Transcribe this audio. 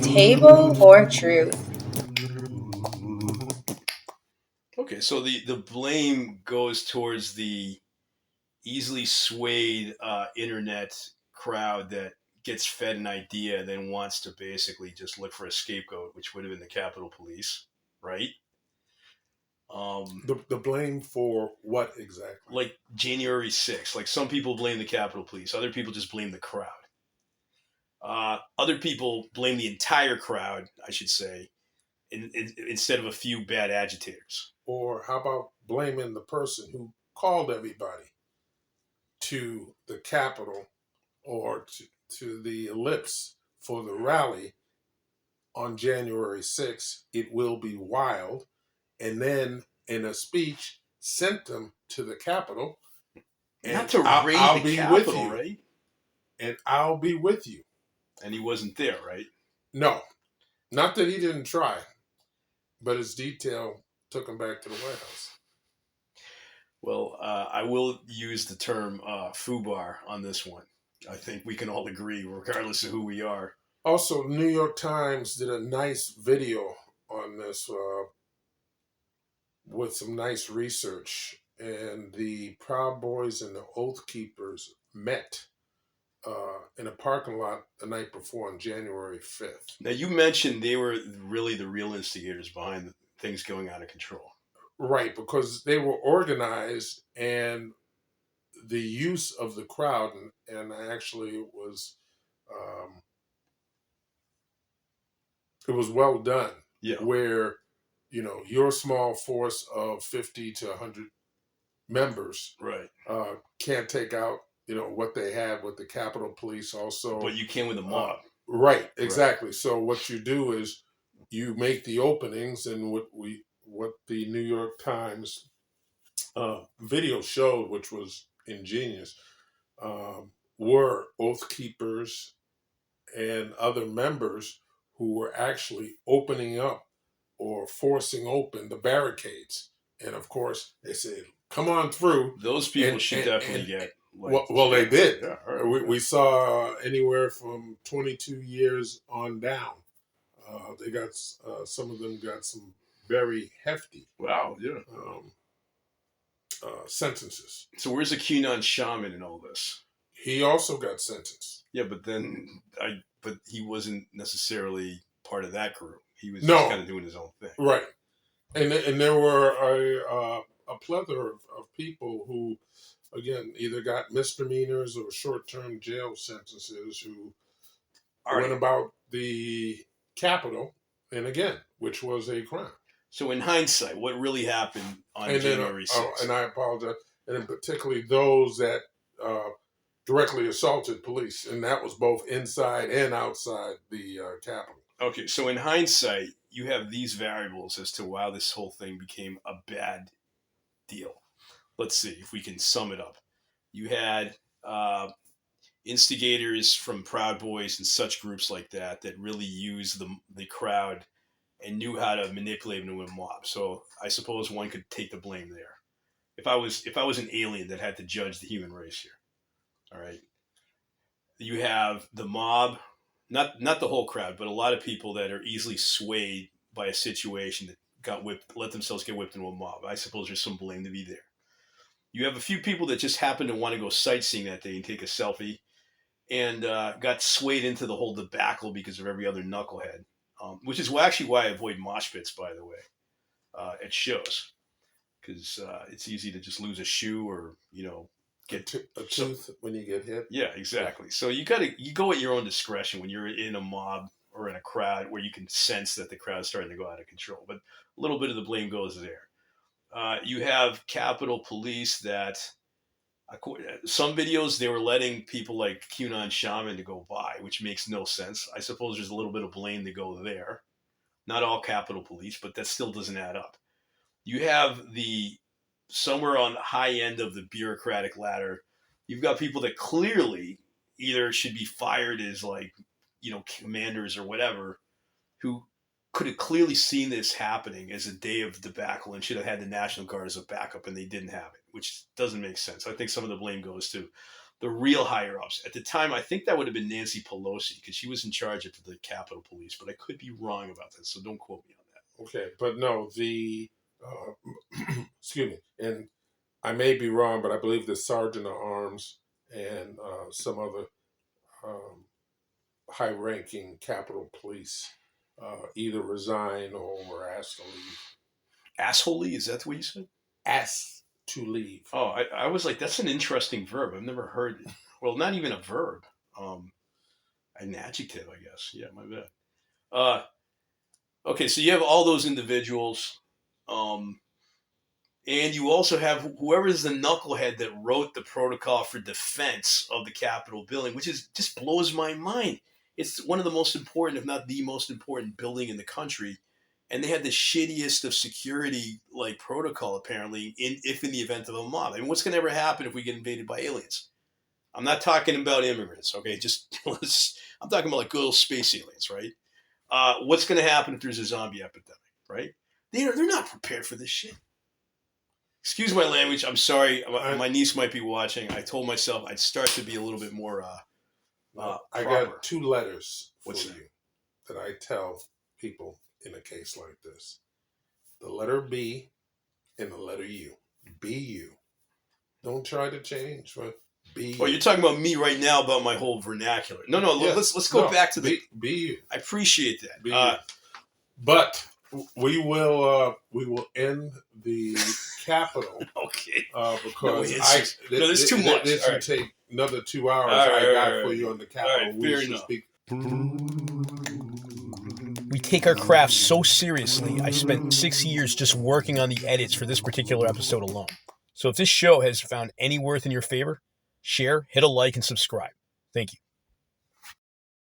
Table or truth? Okay, so the blame goes towards the easily swayed internet crowd that gets fed an idea, then wants to basically just look for a scapegoat, which would have been the Capitol Police, right? Um, The blame for what exactly? like January 6th. Like some people blame the Capitol Police, other people just blame the crowd. Other people blame the entire crowd, I should say, instead of a few bad agitators. Or how about blaming the person who called everybody to the Capitol or to the ellipse for the rally on January 6th? It will be wild. And then in a speech, sent them to the Capitol, Not and to raid I'll the be with Capitol, you. right? And I'll be with you. And he wasn't there, right? No, not that he didn't try, but his detail took him back to the White House. Well, I will use the term FUBAR on this one. I think we can all agree, regardless of who we are. Also, the New York Times did a nice video on this with some nice research. And the Proud Boys and the Oath Keepers met in a parking lot the night before on January 5th. Now, you mentioned they were really the real instigators behind things going out of control. Right, because they were organized and the use of the crowd, and actually um, it was well done. Yeah. Where, your small force of 50 to 100 members Right. can't take out, what they had with the Capitol Police also. But you can with a mob. Right, exactly. Right. So what you do is you make the openings, and what the New York Times video showed, which was ingenious, were Oath Keepers and other members who were actually opening up or forcing open the barricades. And of course, they said, "Come on through." Those people should definitely get. Well, they did. Yeah, right. We saw anywhere from 22 years on down. They got some of them got some very hefty. Wow. Yeah. Sentences. So where's the QAnon shaman in all this? He also got sentenced. Yeah, but he wasn't necessarily part of that group. He was just kind of doing his own thing. Right. And there were a plethora of people who, again, either got misdemeanors or short-term jail sentences who went about the Capitol, and again, which was a crime. So in hindsight, what really happened on January 6th? And I apologize, and in particularly those that directly assaulted police, and that was both inside and outside the Capitol. Okay, so in hindsight, you have these variables as to why this whole thing became a bad deal. Let's see if we can sum it up. You had instigators from Proud Boys and such groups like that really used the crowd and knew how to manipulate them into a mob. So I suppose one could take the blame there. If I was an alien that had to judge the human race here, all right. You have the mob, not the whole crowd, but a lot of people that are easily swayed by a situation that let themselves get whipped into a mob. I suppose there's some blame to be there. You have a few people that just happen to want to go sightseeing that day and take a selfie, and got swayed into the whole debacle because of every other knucklehead, which is actually why I avoid mosh pits, by the way, at shows, because it's easy to just lose a shoe or get a tooth when you get hit. Yeah, exactly. Yeah. So you go at your own discretion when you're in a mob or in a crowd where you can sense that the crowd's starting to go out of control. But a little bit of the blame goes there. You have Capitol Police that some videos they were letting people like QAnon shaman to go by, which makes no sense. I suppose there's a little bit of blame to go there. Not all Capitol Police, but that still doesn't add up. You have somewhere on the high end of the bureaucratic ladder, you've got people that clearly either should be fired as commanders or whatever, who could have clearly seen this happening as a day of debacle and should have had the National Guard as a backup, and they didn't have it, which doesn't make sense. I think some of the blame goes to the real higher ups. At the time, I think that would have been Nancy Pelosi because she was in charge of the Capitol Police, but I could be wrong about that, so don't quote me on that. Okay, but no, excuse me, and I may be wrong, but I believe the Sergeant at Arms and some other high-ranking Capitol Police either resign or were asked to leave. Assholey, is that what you said? Asked to leave. Oh, I was like, that's an interesting verb. I've never heard it. Well, not even a verb. An adjective, I guess. Yeah, my bad. Okay, so you have all those individuals. And you also have whoever is the knucklehead that wrote the protocol for defense of the Capitol building, which is just blows my mind. It's one of the most important, if not the most important building in the country. And they had the shittiest of security like protocol apparently in the event of a mob. I mean, what's going to ever happen if we get invaded by aliens? I'm not talking about immigrants, okay? I'm talking about like good old space aliens, right? What's going to happen if there's a zombie epidemic, right? They're not prepared for this shit. Excuse my language. I'm sorry. My niece might be watching. I told myself I'd start to be a little bit more I got 2 letters for What's you that I tell people in a case like this. The letter B and the letter U. Be you. Don't try to change. Be you. Oh, you're talking about me right now about my whole vernacular. No, yes. let's go back to the... Be you. I appreciate that. Be you. But we will end the Capitol. Okay. Because there's too much. This will take another 2 hours. I got for you on the Capitol. Fair enough. We take our craft so seriously, I spent 6 years just working on the edits for this particular episode alone. So if this show has found any worth in your favor, share, hit a like, and subscribe. Thank you.